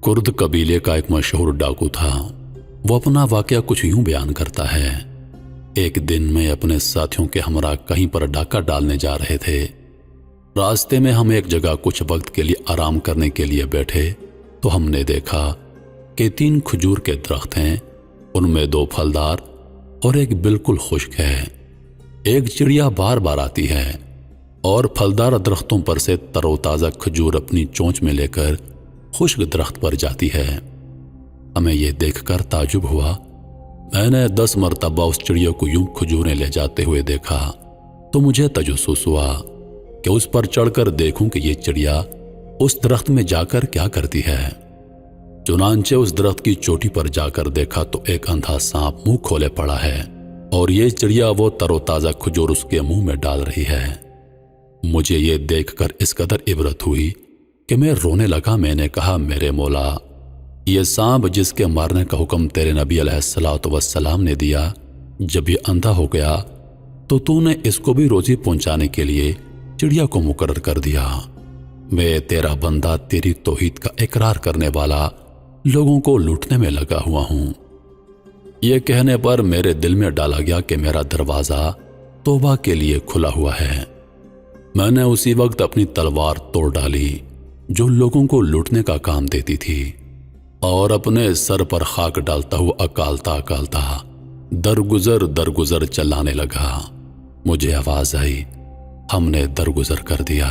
Kurd कबीले का एक मशहूर डाकू था। वो अपना वाकया कुछ यूं बयान करता है। एक दिन में अपने साथियों के हमरा कहीं पर डाका डालने जा रहे थे। रास्ते में हम एक जगह कुछ वक्त के लिए आराम करने के लिए बैठे तो हमने देखा कि 3 खजूर के दरख्त हैं। उनमें 2 फलदार और एक बिल्कुल खुश्क है। एक चिड़िया बार बार आती है और फलदार दरख्तों पर से तरोताज़ा खजूर अपनी चोंच में लेकर खुश्क दरख्त पर जाती है। हमें यह देखकर ताजुब हुआ। मैंने 10 मरतबा उस चिड़िया को यूं खजूरें ले जाते हुए देखा तो मुझे तजस्सुस हुआ कि उस पर चढ़कर देखूं कि ये चिड़िया उस दरख्त में जाकर क्या करती है। चुनांचे उस दरख्त की चोटी पर जाकर देखा तो एक अंधा सांप मुंह खोले पड़ा है और ये चिड़िया वो तरोताज़ा खजूर उसके मुंह में डाल रही है। मुझे ये देखकर इस कदर इबरत हुई कि मैं रोने लगा। मैंने कहा, मेरे मौला, ये सांप जिसके मारने का हुक्म तेरे नबी अलैहिस्सलातु वस्सलाम ने दिया, जब ये अंधा हो गया तो तूने इसको भी रोजी पहुंचाने के लिए चिड़िया को मुकर्रर कर दिया। मैं तेरा बंदा तेरी तौहीद का इकरार करने वाला लोगों को लूटने में लगा हुआ हूं। यह कहने पर मेरे दिल में डाला गया कि मेरा दरवाजा तौबा के लिए खुला हुआ है। मैंने उसी वक्त अपनी तलवार तोड़ डाली जो लोगों को लूटने का काम देती थी और अपने सर पर खाक डालता हुआ अकालता अकालता दरगुजर चलाने लगा। मुझे आवाज आई, हमने दरगुजर कर दिया।